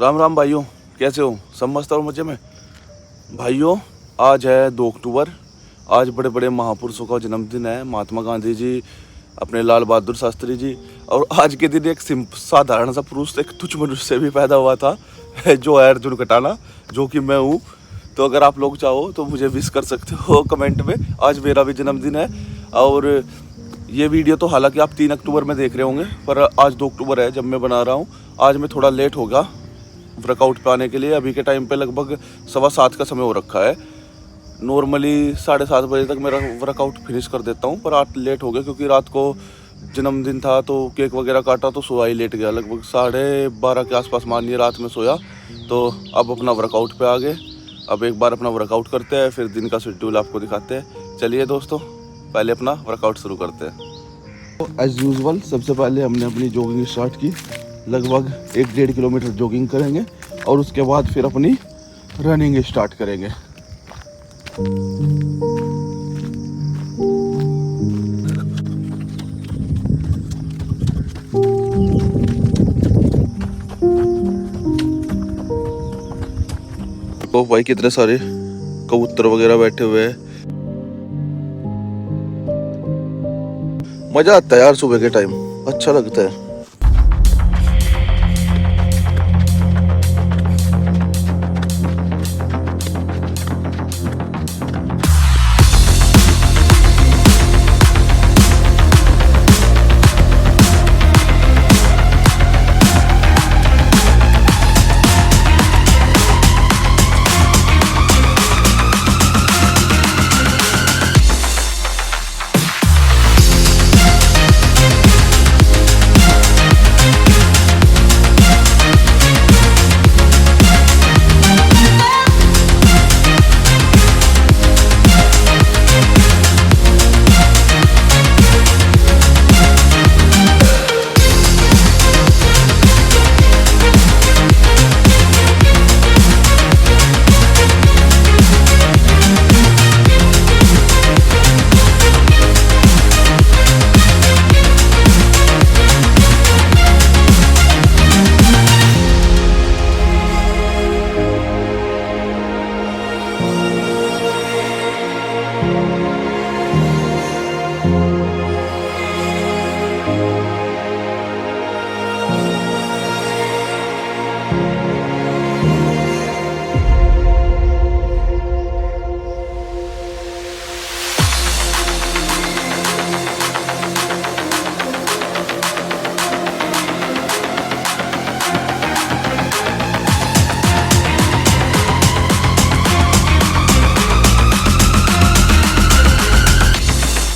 राम राम भाइयों, कैसे हो? सब मस्त और मजे में। भाइयों, आज है 2 अक्टूबर। आज बड़े बड़े महापुरुषों का जन्मदिन है। महात्मा गांधी जी, अपने लाल बहादुर शास्त्री जी। और आज के दिन एक साधारण सा पुरुष, एक तुच्छ मनुष्य से भी पैदा हुआ था जो है अर्जुन कटाना, जो कि मैं हूँ। तो अगर आप लोग चाहो तो मुझे विश कर सकते हो कमेंट में। आज मेरा भी जन्मदिन है। और ये वीडियो तो हालांकि आप 3 अक्टूबर में देख रहे होंगे, पर आज 2 अक्टूबर है जब मैं बना रहा हूँ। आज मैं थोड़ा लेट होगा वर्कआउट पे आने के लिए। अभी के टाइम पे लगभग 7:15 का समय हो रखा है। नॉर्मली 7:30 बजे तक मेरा वर्कआउट फिनिश कर देता हूँ, पर आज लेट हो गया क्योंकि रात को जन्मदिन था तो केक वगैरह काटा तो सोया ही लेट गया। लगभग 12:30 के आसपास मानिए रात में सोया। तो अब अपना वर्कआउट पे आ गए। अब एक बार अपना वर्कआउट करते हैं, फिर दिन का शेड्यूल आपको दिखाते हैं। चलिए दोस्तों, पहले अपना वर्कआउट शुरू करते हैं। तो एज यूजुअल सबसे पहले हमने अपनी जॉगिंग स्टार्ट की। लगभग 1-1.5 किलोमीटर जॉगिंग करेंगे और उसके बाद फिर अपनी रनिंग स्टार्ट करेंगे। तो भाई कितने सारे कबूतर वगैरह बैठे हुए हैं। मजा आता है यार, सुबह के टाइम अच्छा लगता है।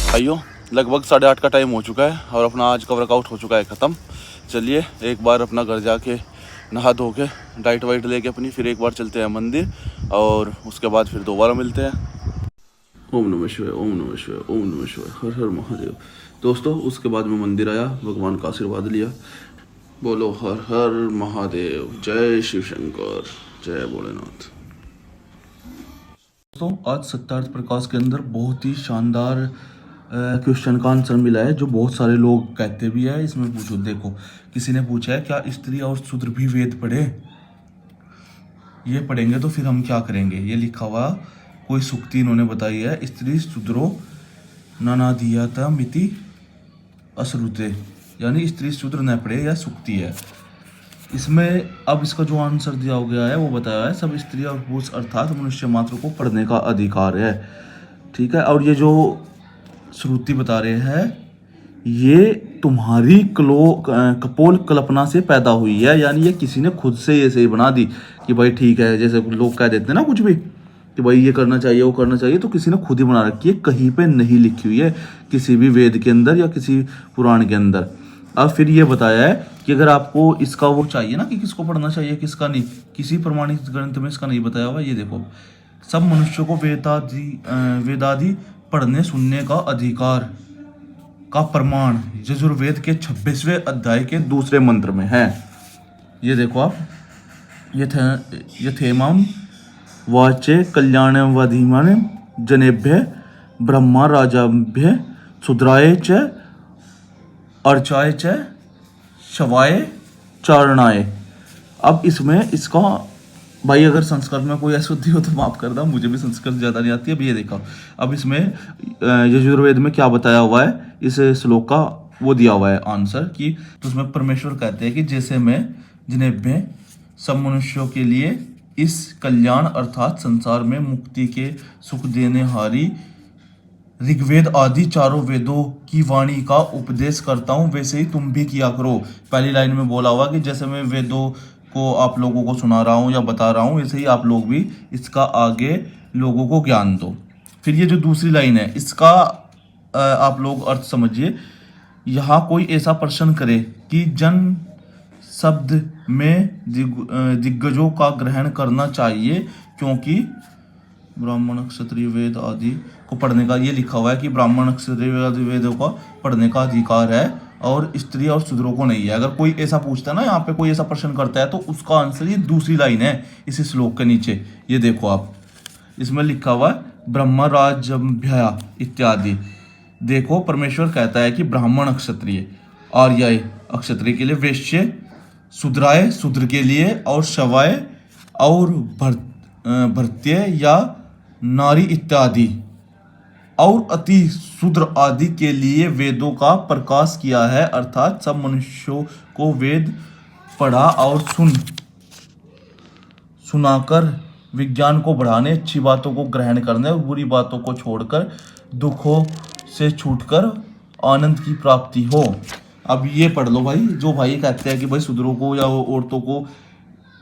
भाइयों, लगभग 8:30 का टाइम हो चुका है और अपना आज का वर्कआउट हो चुका है ख़त्म। चलिए एक बार अपना घर जाके नहा धो के डाइट वाइट लेके अपनी फिर एक बार चलते हैं मंदिर और उसके बाद फिर दोबारा मिलते हैं। ओम नमः शिवाय, ओम नमः शिवाय, ओम नमः शिवाय, हर हर महादेव। दोस्तों, उसके बाद मैं मंदिर आया, भगवान का आशीर्वाद लिया। बोलो हर हर महादेव, जय शिव शंकर, जय भोलेनाथ। दोस्तों, आज सत्यार्थ प्रकाश के अंदर बहुत ही शानदार क्वेश्चन का आंसर मिला है, जो बहुत सारे लोग कहते भी है। इसमें पूछो, देखो किसी ने पूछा है क्या स्त्री और शूद्र भी वेद पढ़े? ये पढ़ेंगे तो फिर हम क्या करेंगे? ये लिखा हुआ कोई सूक्ति इन्होंने बताई है, स्त्री शूद्रो नानाधियाता मिति अश्रुते, यानी स्त्री शूद्र न पढ़े, यह सूक्ति है। इसमें अब इसका जो आंसर दिया गया है वो बताया है, सब स्त्री और पुरुष अर्थात मनुष्य मात्र को पढ़ने का अधिकार है। ठीक है, और ये जो श्रुति बता रहे हैं ये तुम्हारी कपोल कल्पना से पैदा हुई है, यानी ये किसी ने खुद से ये सही बना दी कि भाई ठीक है, जैसे लोग कह देते हैं ना कुछ भी कि भाई ये करना चाहिए वो करना चाहिए, तो किसी ने खुद ही बना रखी है, कहीं पे नहीं लिखी हुई है किसी भी वेद के अंदर या किसी पुराण के अंदर। अब फिर ये बताया है कि अगर आपको इसका वो चाहिए ना कि किसको पढ़ना चाहिए किसका नहीं, किसी प्रमाणित ग्रंथ में इसका नहीं बताया हुआ। ये देखो, सब मनुष्यों को वेदादि पढ़ने सुनने का अधिकार का प्रमाण यजुर्वेद के 26वें अध्याय के 2 मंत्र में है। ये देखो आप, यथेमं वाचे कल्याणवधिमाने जनेभ्य ब्रह्मा राजाभ्य शूद्राय च अर्चाय च शवाय चारणाय। अब इसमें इसका भाई अगर संस्कृत में कोई अशुद्धि हो तो माफ कर दो, मुझे भी संस्कृत ज़्यादा नहीं आती है। अब ये देखो, अब इसमें यजुर्वेद में क्या बताया हुआ है इस श्लोक का, वो दिया हुआ है आंसर कि, तो उसमें परमेश्वर कहते हैं कि जैसे मैं जिन्हें सब मनुष्यों के लिए इस कल्याण अर्थात संसार में मुक्ति के सुख देने हारी ऋग्वेद आदि चारों वेदों की वाणी का उपदेश करता हूँ, वैसे ही तुम भी किया करो। पहली लाइन में बोला हुआ कि जैसे मैं वेदों को आप लोगों को सुना रहा हूँ या बता रहा हूँ, वैसे ही आप लोग भी इसका आगे लोगों को ज्ञान दो। फिर ये जो दूसरी लाइन है इसका आप लोग अर्थ समझिए। यहाँ कोई ऐसा प्रश्न करे कि जन शब्द में दिग्गजों का ग्रहण करना चाहिए, क्योंकि ब्राह्मण क्षत्रिय वेद आदि को पढ़ने का, ये लिखा हुआ है कि ब्राह्मण क्षत्रिय आदि वेदों का पढ़ने का अधिकार है और स्त्री और शूद्रों को नहीं है। अगर कोई ऐसा पूछता है ना, यहाँ पे कोई ऐसा प्रश्न करता है, तो उसका आंसर ये दूसरी लाइन है इसी श्लोक के नीचे। ये देखो आप, इसमें लिखा हुआ है ब्रह्मराजभ्या इत्यादि। देखो परमेश्वर कहता है कि ब्राह्मण क्षत्रिय, आर्याय अक्षत्रिय के लिए, वैश्य शूद्राय शूद्र के लिए, और शवाय और भृत्य या नारी इत्यादि और अति शूद्र आदि के लिए वेदों का प्रकाश किया है। अर्थात सब मनुष्यों को वेद पढ़ा और सुनाकर विज्ञान को बढ़ाने, अच्छी बातों को ग्रहण करने और बुरी बातों को छोड़कर दुखों से छूटकर आनंद की प्राप्ति हो। अब ये पढ़ लो भाई, जो भाई कहते हैं कि भाई शूद्रों को या औरतों को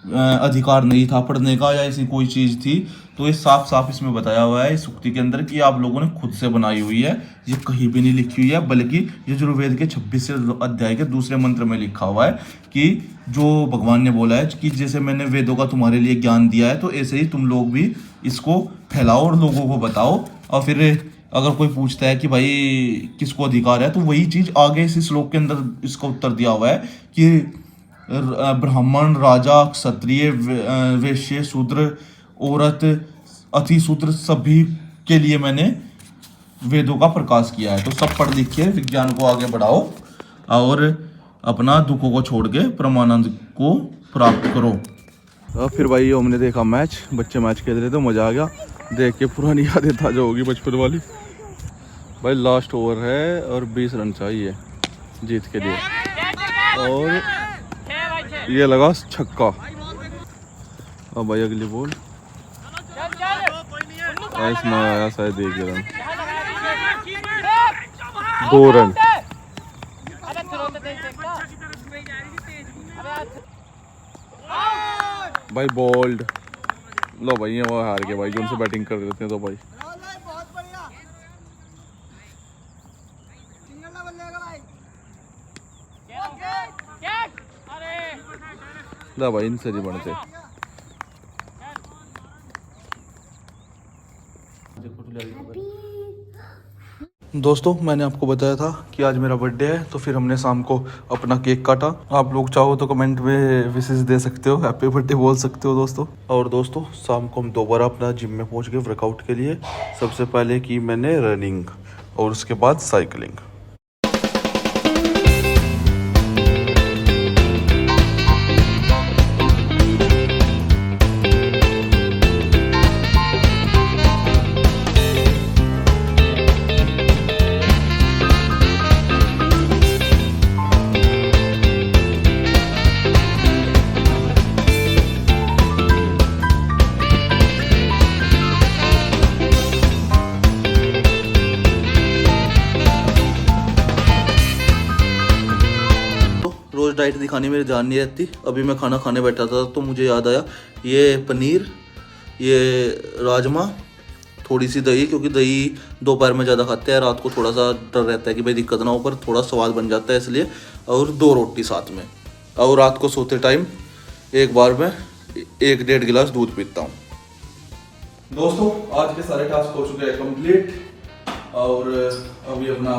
अधिकार नहीं था पढ़ने का या ऐसी कोई चीज़ थी, तो ये साफ साफ इसमें बताया हुआ है इस उक्ति के अंदर कि आप लोगों ने खुद से बनाई हुई है, ये कहीं भी नहीं लिखी हुई है। बल्कि यजुर्वेद के 26वें अध्याय के दूसरे मंत्र में लिखा हुआ है कि जो भगवान ने बोला है कि जैसे मैंने वेदों का तुम्हारे लिए ज्ञान दिया है, तो ऐसे ही तुम लोग भी इसको फैलाओ और लोगों को बताओ। और फिर अगर कोई पूछता है कि भाई किसको अधिकार है, तो वही चीज़ आगे इस श्लोक के अंदर इसका उत्तर दिया हुआ है कि ब्राह्मण, राजा, क्षत्रिय, वैश्य, शूद्र, औरत, अति शूद्र सभी के लिए मैंने वेदों का प्रकाश किया है। तो सब पढ़ लिख के विज्ञान को आगे बढ़ाओ और अपना दुखों को छोड़ के परमानंद को प्राप्त करो। अब फिर भाई हमने देखा मैच, बच्चे मैच खेल रहे थे, मज़ा आ गया देख के, पुरानी यादें ताज़ा होगी बचपन वाली। भाई लास्ट ओवर है और 20 रन चाहिए जीत के लिए, और ये लगा छक्का। अब भाई अगली बॉल इसमें आया शायद 1 रन, 2 रन। भाई बोल्ड लो भाई, ये वो हार गए भाई, जो उनसे बैटिंग कर देते हैं तो भाई। ला भाई इनसे नहीं बनते। दोस्तों मैंने आपको बताया था कि आज मेरा बर्थडे है, तो फिर हमने शाम को अपना केक काटा। आप लोग चाहो तो कमेंट में विशेष दे सकते हो, हैप्पी बर्थडे बोल सकते हो दोस्तों। और दोस्तों शाम को हम दोबारा अपना जिम में पहुंच गए वर्कआउट के लिए। सबसे पहले की मैंने रनिंग और उसके बाद साइकिलिंग। रोज़ डाइट दिखाने मेरी ध्यान नहीं रहती। अभी मैं खाना खाने बैठा था तो मुझे याद आया, ये पनीर, ये राजमा, थोड़ी सी दही, क्योंकि दही दोपहर में ज़्यादा खाते हैं, रात को थोड़ा सा डर रहता है कि भाई दिक्कत ना हो, पर थोड़ा स्वाद बन जाता है इसलिए, और 2 रोटी साथ में। और रात को सोते टाइम एक बार मैं 1-1.5 गिलास दूध पीता हूँ। दोस्तों आज के सारे टास्क हो चुके हैं कंप्लीट, और अभी अपना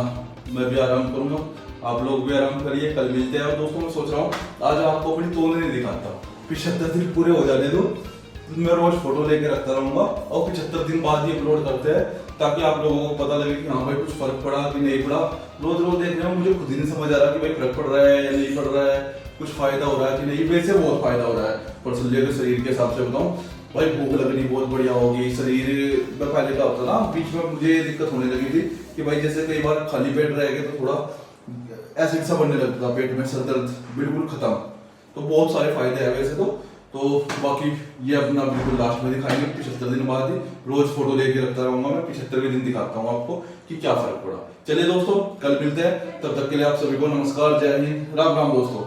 मैं भी आराम करूँगा, आप लोग भी आराम करिए, कल मिलते हैं। और दोस्तों मैं सोच रहा हूँ आज आपको अपनी तोंद नहीं दिखाता, 75 दिन पूरे हो जाने दो, मैं रोज फोटो लेके रखता रहूंगा और 75 दिन बाद ही अपलोड करते हैं, ताकि आप लोगों को पता लगे कि हाँ भाई कुछ फर्क पड़ा कि नहीं पड़ा। रोज रोज देखने में मुझे खुद ही नहीं समझ आ रहा कि भाई फर्क पड़ रहा है या नहीं पड़ रहा है, कुछ फायदा हो रहा है कि नहीं। वैसे बहुत फायदा हो रहा है पर्सनली, अगर शरीर के हिसाब से बताऊं भाई, भूख लगनी बहुत बढ़िया होगी, शरीर में पहले का होता ना, बीच में मुझे दिक्कत होने लगी थी कि भाई जैसे कई बार खाली पेट रह गए तो थोड़ा एसिड सा बनने लगता था पेट में, सर दर्द बिल्कुल खत्म। तो बहुत सारे फायदे हैं वैसे तो बाकी ये अपना बिल्कुल लास्ट में दिखाएंगे 75 दिन बाद ही। रोज फोटो लेके रखता रहूंगा मैं, 75वें दिन दिखाता हूँ आपको कि क्या फर्क पड़ा। चलिए दोस्तों, कल मिलते हैं, तब तक के लिए आप सभी को नमस्कार, जय हिंद, राम राम दोस्तों।